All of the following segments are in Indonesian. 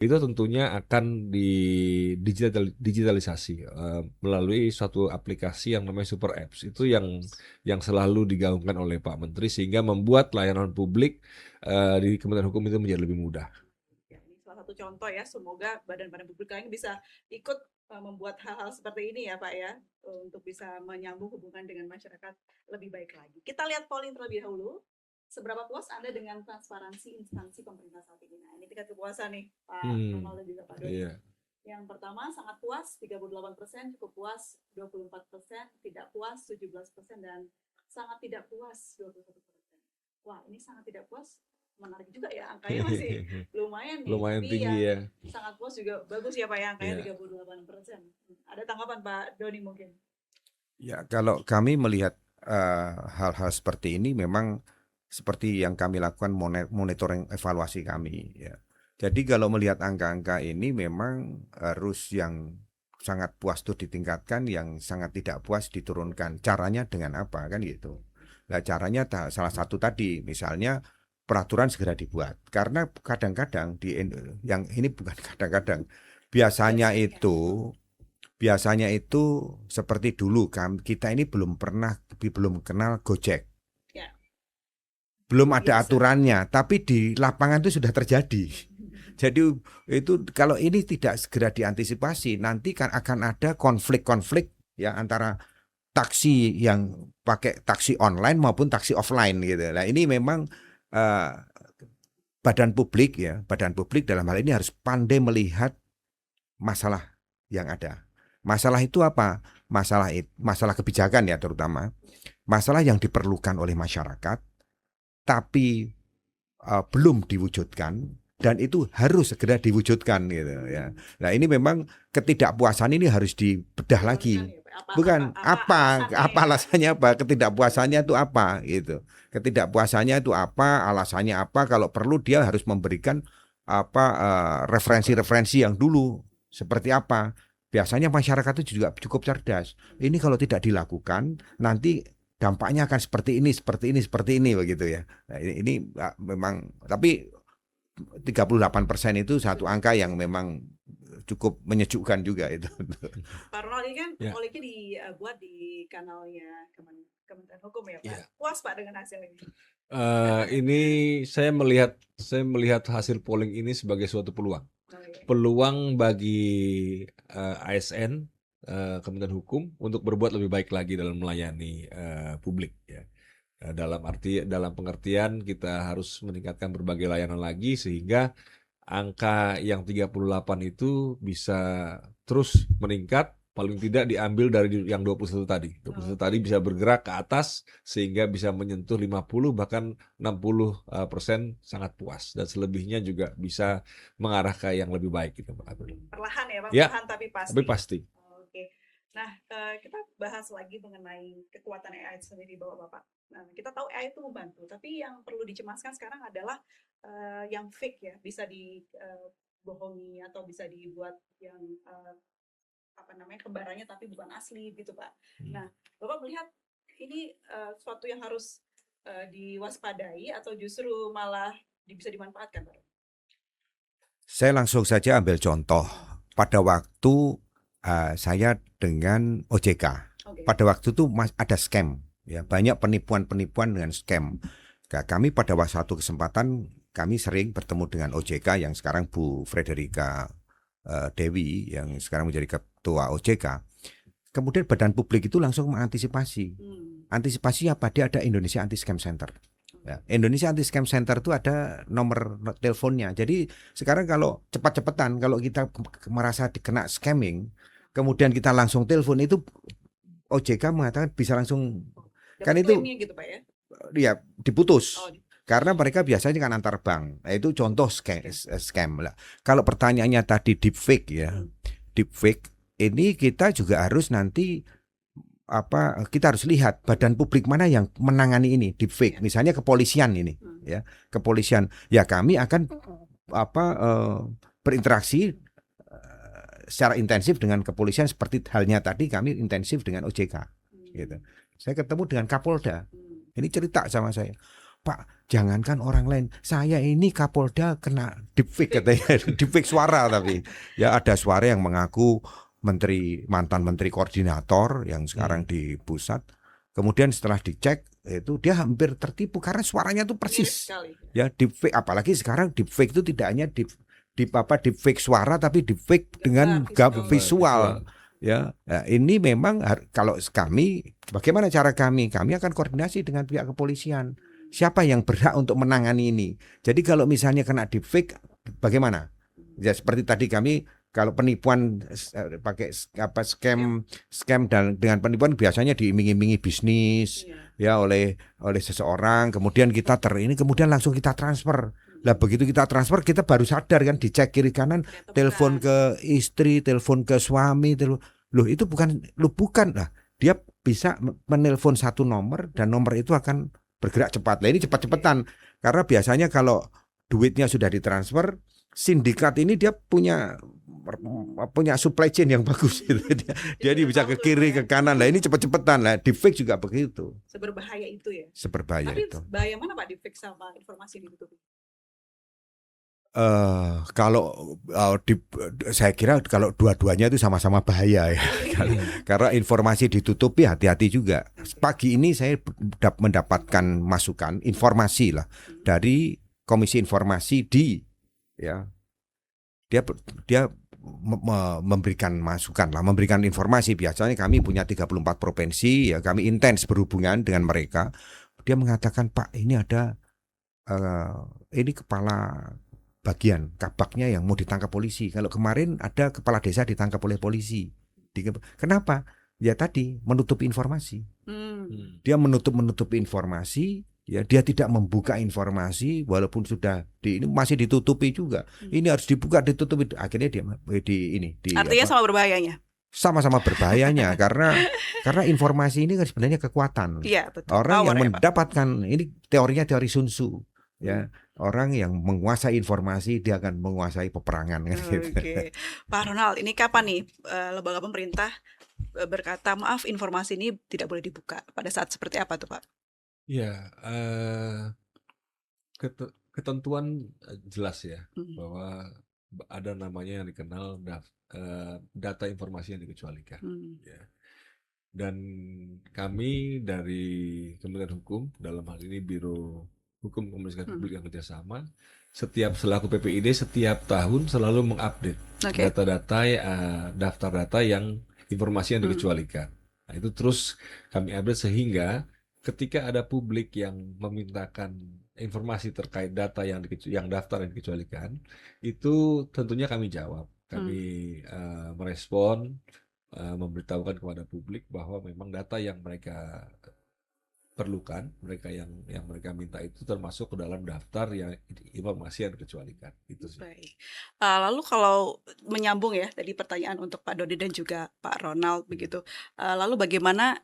itu tentunya akan digitalisasi melalui suatu aplikasi yang namanya Super Apps. Itu yang selalu digaungkan oleh Pak Menteri sehingga membuat layanan publik di Kementerian Hukum itu menjadi lebih mudah. Ya, ini salah satu contoh ya. Semoga badan-badan publik lain bisa ikut membuat hal-hal seperti ini ya Pak ya, untuk bisa menyambung hubungan dengan masyarakat lebih baik lagi. Kita lihat polling terlebih dahulu. Seberapa puas Anda dengan transparansi instansi pemerintah saat ini? Nah, ini tingkat kepuasan nih, Pak Ronald dan juga Pak Doni. Iya. Yang pertama sangat puas 38%, cukup puas 24%, tidak puas 17%, dan sangat tidak puas 21%. Wah, ini sangat tidak puas menarik juga ya, angkanya masih lumayan nih. Lumayan Tapi tinggi yang ya. sangat puas juga bagus ya Pak ya, angkanya Iya. 38%. Ada tanggapan Pak Doni mungkin? Ya, kalau kami melihat hal-hal seperti ini memang seperti yang kami lakukan monitoring evaluasi kami ya. Jadi kalau melihat angka-angka ini memang harus yang sangat puas itu ditingkatkan, yang sangat tidak puas diturunkan. Caranya dengan apa kan gitu. Nah, caranya salah satu tadi misalnya peraturan segera dibuat. Karena kadang-kadang yang ini bukan kadang-kadang, biasanya itu seperti dulu kan, kita ini belum kenal Gojek. Ya. Belum ada Biasa. aturannya, tapi di lapangan itu sudah terjadi. Jadi itu kalau ini tidak segera diantisipasi, nanti kan akan ada konflik-konflik ya antara taksi yang pakai taksi online maupun taksi offline gitu. Nah, ini memang badan publik dalam hal ini harus pandai melihat masalah yang ada. Masalah itu apa? Masalah kebijakan ya terutama. Masalah yang diperlukan oleh masyarakat tapi belum diwujudkan dan itu harus segera diwujudkan gitu ya. Nah, ini memang ketidakpuasan ini harus dibedah lagi. Bukan apa alasannya apa? Ketidakpuasannya itu apa gitu. Ketidakpuasannya itu apa? Alasannya apa? Kalau perlu dia harus memberikan referensi-referensi yang dulu seperti apa. Biasanya masyarakat itu juga cukup cerdas. Ini kalau tidak dilakukan, nanti dampaknya akan seperti ini begitu ya. Nah, ini memang, tapi 38% itu satu angka yang memang cukup menyejukkan juga itu. Pak Ronald, ini kan Ya. polling dibuat di kanalnya Kementerian Hukum ya Pak. Ya. Puas Pak dengan hasil ini? Ini saya melihat hasil polling ini sebagai suatu peluang. Oke. Peluang bagi ASN Kementerian Hukum untuk berbuat lebih baik lagi dalam melayani publik ya. Dalam pengertian kita harus meningkatkan berbagai layanan lagi sehingga angka yang 38 itu bisa terus meningkat, paling tidak diambil dari yang 21 tadi. 21 tadi bisa bergerak ke atas sehingga bisa menyentuh 50 bahkan 60% sangat puas dan selebihnya juga bisa mengarah ke yang lebih baik gitu Pak Abdul. Perlahan ya Pak, Ya, perlahan tapi pasti. tapi pasti. Oke. Nah, kita bahas lagi mengenai kekuatan AI sendiri Bapak-Bapak. Nah, kita tahu AI itu membantu, tapi yang perlu dicemaskan sekarang adalah yang fake ya, bisa dibohongi atau bisa dibuat yang kembarannya tapi bukan asli gitu Pak. Nah, Bapak melihat ini suatu yang harus diwaspadai atau justru malah bisa dimanfaatkan Pak? Saya langsung saja ambil contoh. Pada waktu saya dengan OJK, Okay. pada waktu itu ada scam, ya banyak penipuan-penipuan dengan scam. Kami pada satu kesempatan kami sering bertemu dengan OJK yang sekarang Bu Frederica Dewi yang sekarang menjadi ketua OJK. Kemudian badan publik itu langsung mengantisipasi. Antisipasi apa? Dia ada Indonesia Anti Scam Center. Ya, Indonesia Anti Scam Center itu ada nomor teleponnya. Jadi sekarang kalau cepat-cepatan kalau kita merasa dikena scamming, kemudian kita langsung telepon, itu OJK mengatakan bisa langsung kan itu gitu, Pak, ya? Ya diputus. Karena mereka biasanya kan antar bank. Nah, itu contoh scam lah. Kalau pertanyaannya tadi deepfake ya. Deepfake ini kita juga harus nanti kita harus lihat badan publik mana yang menangani ini deepfake. Misalnya kepolisian ini ya. Kepolisian ya kami akan berinteraksi secara intensif dengan kepolisian seperti halnya tadi kami intensif dengan OJK gitu. Saya ketemu dengan Kapolda. Ini cerita sama saya. Pak, jangankan orang lain, saya ini Kapolda kena deepfake katanya, deepfake suara tapi ya ada suara yang mengaku mantan menteri koordinator yang sekarang di pusat. Kemudian setelah dicek itu dia hampir tertipu karena suaranya tuh Mirip persis. sekali. Ya deepfake, apalagi sekarang deepfake itu tidak hanya deepfake suara tapi deepfake dengan visual. Ya, nah, ini memang kalau kami, bagaimana cara kami? Kami akan koordinasi dengan pihak kepolisian. Siapa yang berhak untuk menangani ini? Jadi kalau misalnya kena deepfake, bagaimana? Ya seperti tadi kami kalau penipuan pakai scam dan dengan penipuan biasanya diiming-imingi bisnis ya oleh seseorang, kemudian kita kemudian langsung kita transfer. Lah begitu kita transfer kita baru sadar kan, dicek kiri kanan, telepon ke istri, telepon ke suami, loh itu bukan lah, dia bisa menelpon satu nomor dan nomor itu akan bergerak cepat. Lah ini cepat-cepatan karena biasanya kalau duitnya sudah ditransfer, sindikat ini dia punya supply chain yang bagus gitu. Dia bisa ke kiri ke kanan. Lah ini cepet-cepetan lah. Deepfake juga begitu. Seberbahaya itu ya. Seberbahaya Tapi itu. bahaya mana Pak deepfake sama informasi ditutupi? Saya kira kalau dua-duanya itu sama-sama bahaya ya. Karena informasi ditutupi, hati-hati juga. Pagi ini saya mendapatkan masukan informasi lah dari Komisi Informasi ya. Dia memberikan masukan lah, memberikan informasi. Biasanya kami punya 34 provinsi ya, kami intens berhubungan dengan mereka. Dia mengatakan, Pak, ini ada ini kepala bagian kabaknya yang mau ditangkap polisi. Kalau kemarin ada kepala desa ditangkap oleh polisi. Kenapa? Ya tadi menutupi informasi. Dia menutupi informasi. Ya, dia tidak membuka informasi walaupun sudah ini masih ditutupi juga. Ini harus dibuka, ditutupi. Akhirnya dia artinya sama berbahayanya. Sama-sama berbahayanya karena informasi ini kan sebenarnya kekuatan. Iya, betul. Orang yang mendapatkan ini teorinya teori Sun Tzu. Ya, orang yang menguasai informasi dia akan menguasai peperangan kan gitu. Pak Ronald, ini kapan nih lembaga pemerintah berkata maaf informasi ini tidak boleh dibuka? Pada saat seperti apa tuh Pak? Ya, ketentuan jelas ya bahwa ada namanya yang dikenal data informasi yang dikecualikan. Ya. Dan kami dari Kementerian Hukum dalam hal ini Biro Hukum Komunikasi Publik yang kerjasama, selaku PPID setiap tahun selalu mengupdate data-data daftar data yang informasi yang dikecualikan. Nah, itu terus kami update sehingga ketika ada publik yang memintakan informasi terkait data yang daftar yang dikecualikan, itu tentunya kami jawab. Kami merespon, memberitahukan kepada publik bahwa memang data yang mereka perlukan, yang mereka minta itu termasuk ke dalam daftar yang informasi yang dikecualikan. Itu sih. Baik. Lalu kalau menyambung ya tadi pertanyaan untuk Pak Dodi dan juga Pak Ronald begitu. Lalu bagaimana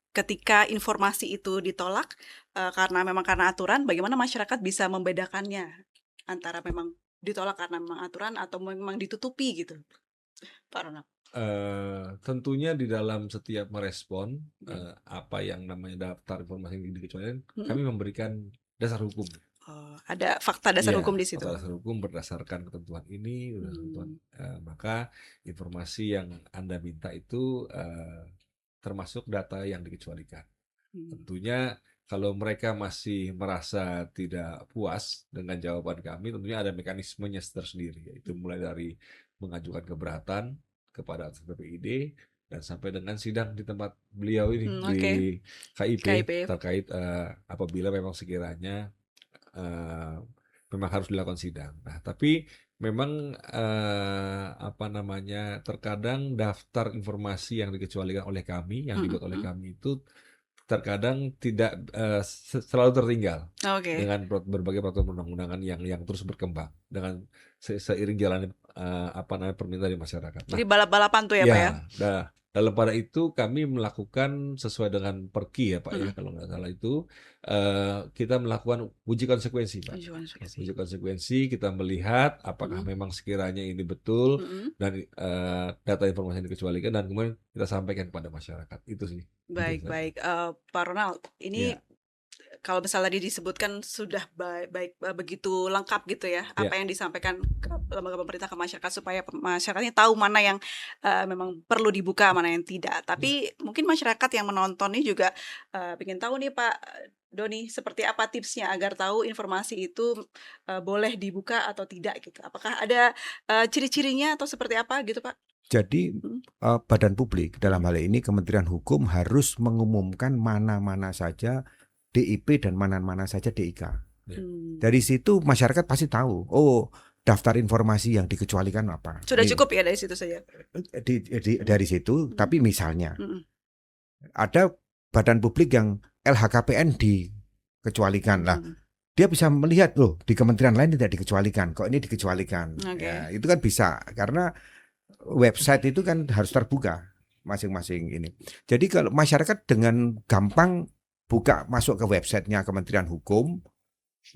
ketika informasi itu ditolak karena aturan, bagaimana masyarakat bisa membedakannya antara memang ditolak karena memang aturan atau memang ditutupi gitu, Pak Ronald? Tentunya di dalam setiap merespon apa yang namanya daftar informasi yang dikecualikan, kami memberikan dasar hukum. Ada fakta dasar hukum di situ. Fakta dasar hukum berdasarkan ketentuan ini, maka informasi yang Anda minta itu termasuk data yang dikecualikan. Tentunya kalau mereka masih merasa tidak puas dengan jawaban kami, tentunya ada mekanismenya tersendiri, yaitu mulai dari mengajukan keberatan kepada PPID dan sampai dengan sidang di tempat beliau ini di KIP. Terkait apabila memang sekiranya memang harus dilakukan sidang. Nah, tapi memang terkadang daftar informasi yang dikecualikan oleh kami, yang dibuat oleh kami itu terkadang tidak selalu tertinggal dengan berbagai peraturan perundang-undangan yang terus berkembang dengan seiring jalannya permintaan dari masyarakat. Jadi balap-balapan tuh ya Pak ya? Nah, dalam pada itu kami melakukan sesuai dengan Perki ya Pak ya, kalau nggak salah itu kita melakukan uji konsekuensi Pak. Uji konsekuensi, kita melihat apakah memang sekiranya ini betul dan data informasi yang dikecualikan, dan kemudian kita sampaikan kepada masyarakat. Itu sih. Baik. Pak Ronald, ini kalau misalnya tadi disebutkan sudah begitu lengkap gitu ya, apa yang disampaikan ke lembaga pemerintah ke masyarakat supaya masyarakatnya tahu mana yang memang perlu dibuka, mana yang tidak. Tapi mungkin masyarakat yang menonton ini juga ingin tahu nih Pak Doni, seperti apa tipsnya agar tahu informasi itu boleh dibuka atau tidak gitu. Apakah ada ciri-cirinya atau seperti apa gitu Pak? Jadi badan publik dalam hal ini Kementerian Hukum harus mengumumkan mana-mana saja DIP dan mana-mana saja DIK. Dari situ masyarakat pasti tahu, oh daftar informasi yang dikecualikan apa. Sudah cukup ya dari situ saja? Dari situ, tapi misalnya ada badan publik yang LHKPN dikecualikan lah. Dia bisa melihat loh di kementerian lain tidak dikecualikan, kok ini dikecualikan. Ya, itu kan bisa karena website itu kan harus terbuka masing-masing ini. Jadi kalau masyarakat dengan gampang buka masuk ke websitenya Kementerian Hukum,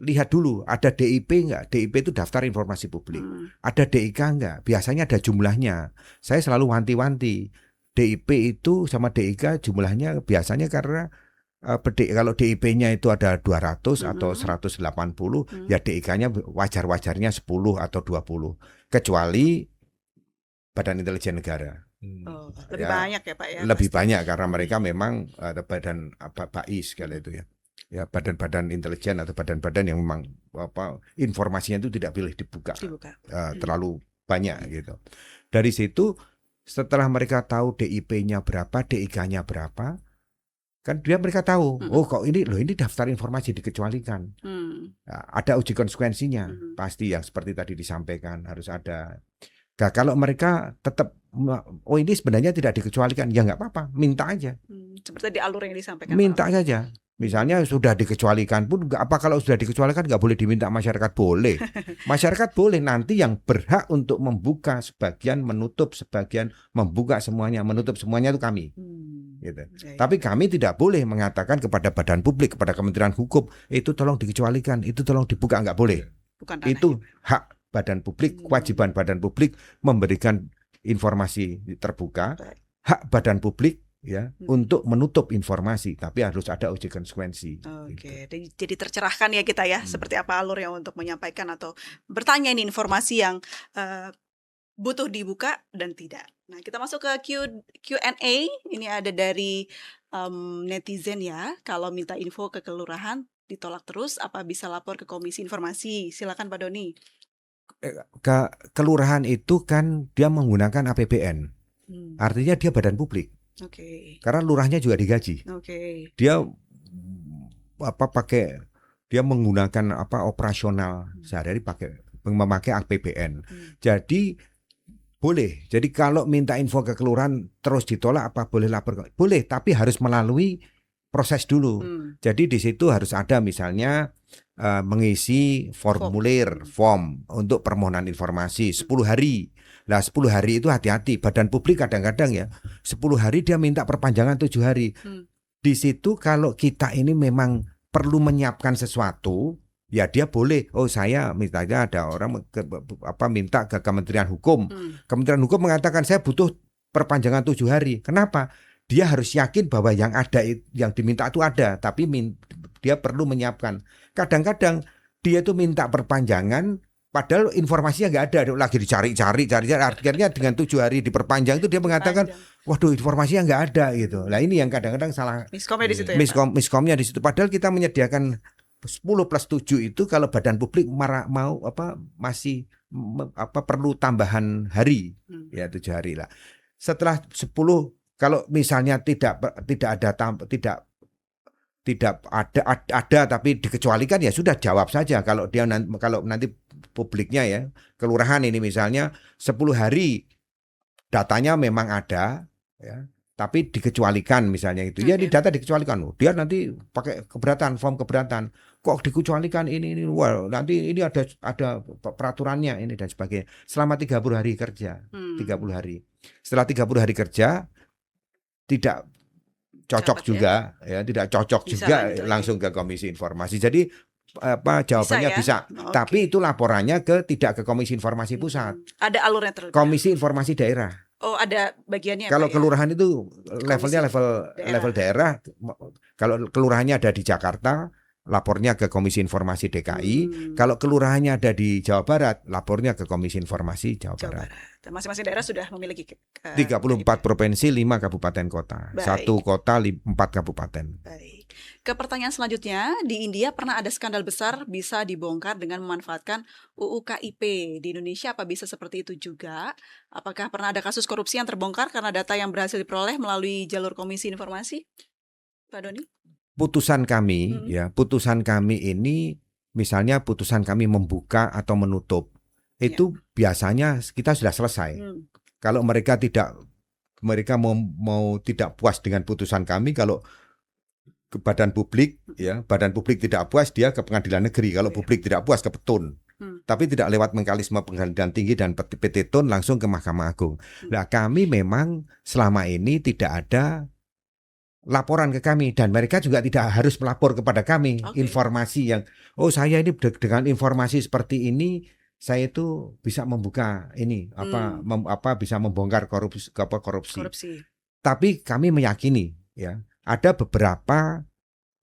lihat dulu ada DIP enggak? DIP itu daftar informasi publik. Ada DIK enggak? Biasanya ada jumlahnya. Saya selalu wanti-wanti. DIP itu sama DIK jumlahnya biasanya karena kalau DIP-nya itu ada 200 atau 180, ya DIK-nya wajar-wajarnya 10 atau 20. Kecuali Badan Intelijen Negara. Lebih banyak ya Pak ya? Lebih banyak karena mereka memang ada badan BAIS kalau itu ya. Ya badan-badan intelijen atau badan-badan yang memang informasinya itu tidak boleh dibuka. Terlalu banyak gitu. Dari situ setelah mereka tahu DIP-nya berapa, DIK-nya berapa, kan mereka tahu, oh kok ini daftar informasi dikecualikan. Ada uji konsekuensinya, pasti yang seperti tadi disampaikan harus ada. Nah, kalau mereka tetap, oh ini sebenarnya tidak dikecualikan, ya nggak apa-apa, minta aja. Seperti di alur yang disampaikan. Minta saja. Misalnya sudah dikecualikan pun, kalau sudah dikecualikan nggak boleh diminta masyarakat, boleh. Masyarakat boleh, nanti yang berhak untuk membuka sebagian, menutup sebagian, membuka semuanya, menutup semuanya itu kami. Gitu. Tapi kami tidak boleh mengatakan kepada badan publik, kepada Kementerian Hukum, itu tolong dikecualikan, itu tolong dibuka, nggak boleh. Itu hak badan publik, kewajiban badan publik memberikan informasi terbuka, hak badan publik ya untuk menutup informasi, tapi harus ada uji konsekuensi. Oke, jadi tercerahkan ya kita ya, seperti apa alurnya untuk menyampaikan atau bertanya ini informasi yang butuh dibuka dan tidak. Nah, kita masuk ke Q&A. Ini ada dari netizen ya. Kalau minta info ke kelurahan ditolak terus, apa bisa lapor ke Komisi Informasi? Silakan Pak Doni. Kelurahan itu kan dia menggunakan APBN, artinya dia badan publik. Karena lurahnya juga digaji. Dia dia menggunakan operasional sehari-hari memakai APBN. Jadi boleh. Jadi kalau minta info ke kelurahan terus ditolak, apa boleh lapor? Boleh, tapi harus melalui proses dulu. Jadi di situ harus ada misalnya mengisi form untuk permohonan informasi 10 hari. Nah 10 hari itu hati-hati, badan publik kadang-kadang ya 10 hari dia minta perpanjangan 7 hari. Di situ kalau kita ini memang perlu menyiapkan sesuatu, ya dia boleh, oh saya misalnya ada orang minta ke Kementerian Hukum. Kementerian Hukum mengatakan saya butuh perpanjangan 7 hari. Kenapa? Dia harus yakin bahwa yang ada, yang diminta itu ada, tapi dia perlu menyiapkan. Kadang-kadang dia itu minta perpanjangan, padahal informasinya nggak ada, lagi dicari-cari. Akhirnya dengan 7 hari diperpanjang itu dia mengatakan, waduh informasinya nggak ada gitu. Nah ini yang kadang-kadang salah. Miskomnya di situ ya. Miskomnya di situ. Padahal kita menyediakan 10+7 itu kalau badan publik masih perlu tambahan hari, ya 7 hari lah. Setelah 10, kalau misalnya tidak ada tapi dikecualikan, ya sudah jawab saja. Kalau nanti publiknya ya, kelurahan ini misalnya 10 hari datanya memang ada ya, tapi dikecualikan misalnya itu. Ya ini data dikecualikan loh. Dia nanti pakai form keberatan. Kok dikecualikan ini wah, nanti ini ada peraturannya ini dan sebagainya. Selama 30 hari kerja. 30 hari. Setelah 30 hari kerja tidak cocok juga ya, tidak cocok bisa juga langsung ke Komisi Informasi. Jadi jawabannya bisa. Tapi itu laporannya tidak ke Komisi Informasi Pusat. Ada alurnya terlebih. Komisi Informasi Daerah. Oh, ada bagiannya. Kalau kelurahan itu levelnya level daerah. Kalau kelurahannya ada di Jakarta, lapornya ke Komisi Informasi DKI. Hmm. Kalau kelurahannya ada di Jawa Barat, lapornya ke Komisi Informasi Jawa Jawa Barat. Barat. Dan masing-masing daerah sudah memiliki 34 provinsi, 5 kabupaten kota. Baik. 1 kota, 4 kabupaten. Baik. Ke pertanyaan selanjutnya, di India pernah ada skandal besar bisa dibongkar dengan memanfaatkan UU KIP. Di Indonesia apa bisa seperti itu juga? Apakah pernah ada kasus korupsi yang terbongkar karena data yang berhasil diperoleh melalui jalur Komisi Informasi? Pak Doni? Putusan kami, putusan kami ini, misalnya putusan kami membuka atau menutup, itu biasanya kita sudah selesai. Kalau mereka mau tidak puas dengan putusan kami, kalau ke badan publik, badan publik tidak puas, dia ke pengadilan negeri. Kalau publik tidak puas, ke Petun. Tapi tidak lewat mekanisme pengadilan tinggi dan PT Tun, langsung ke Mahkamah Agung. Nah, kami memang selama ini tidak ada laporan ke kami, dan mereka juga tidak harus melapor kepada kami informasi yang saya ini dengan informasi seperti ini saya itu bisa membuka ini bisa membongkar korupsi. Tapi kami meyakini ada beberapa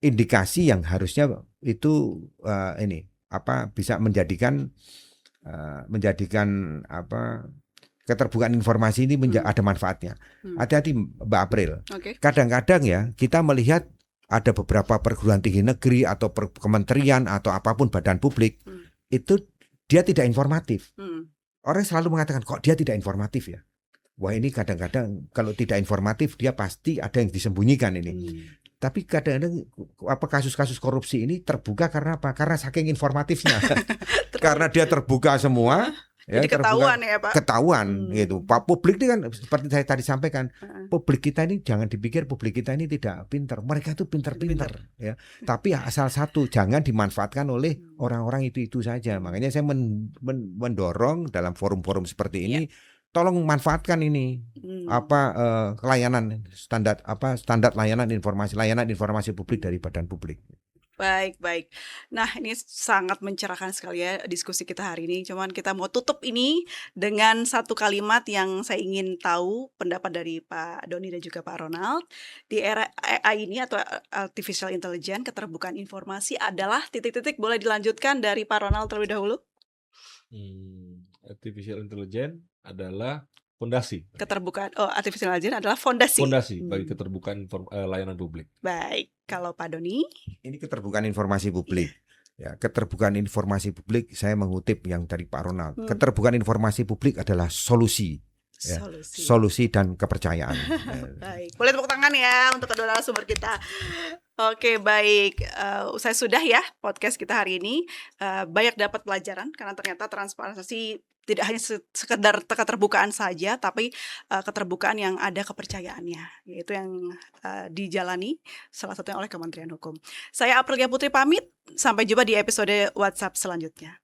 indikasi yang harusnya itu bisa menjadikan keterbukaan informasi ini ada manfaatnya. Hati-hati Mbak April. Kadang-kadang kita melihat ada beberapa perguruan tinggi negeri atau kementerian atau apapun badan publik itu dia tidak informatif. Orang selalu mengatakan kok dia tidak informatif ya. Wah, ini kadang-kadang kalau tidak informatif dia pasti ada yang disembunyikan ini. Tapi kadang-kadang kasus-kasus korupsi ini terbuka karena apa? Karena saking informatifnya. Karena dia terbuka semua. Jadi ketahuan ya Pak. Ketahuan gitu. Pak, publik ini kan seperti saya tadi sampaikan, publik kita ini jangan dipikir publik kita ini tidak pintar. Mereka itu pintar-pintar ya. Tapi asal satu, jangan dimanfaatkan oleh orang-orang itu saja. Makanya saya mendorong dalam forum-forum seperti ini, tolong manfaatkan ini layanan standar layanan informasi publik dari badan publik. Baik. Nah, ini sangat mencerahkan sekali ya diskusi kita hari ini. Cuman kita mau tutup ini dengan satu kalimat yang saya ingin tahu pendapat dari Pak Doni dan juga Pak Ronald. Di era AI ini atau Artificial Intelligence, keterbukaan informasi adalah titik-titik. Boleh dilanjutkan dari Pak Ronald terlebih dahulu? Artificial Intelligence adalah fondasi. Keterbukaan Artificial Intelligence adalah fondasi. Bagi keterbukaan layanan publik. Baik, kalau Pak Doni? Ini keterbukaan informasi publik. Ya, keterbukaan informasi publik saya mengutip yang dari Pak Ronald. Keterbukaan informasi publik adalah solusi. Solusi dan kepercayaan. Baik, boleh tepuk tangan ya untuk kedua narasumber kita. Oke, baik. Usai sudah ya podcast kita hari ini. Banyak dapat pelajaran karena ternyata transparansi tidak hanya sekedar keterbukaan saja, tapi keterbukaan yang ada kepercayaannya, yaitu yang dijalani salah satunya oleh Kementerian Hukum. Saya Aprilia Putri pamit, sampai jumpa di episode WhatsApp selanjutnya.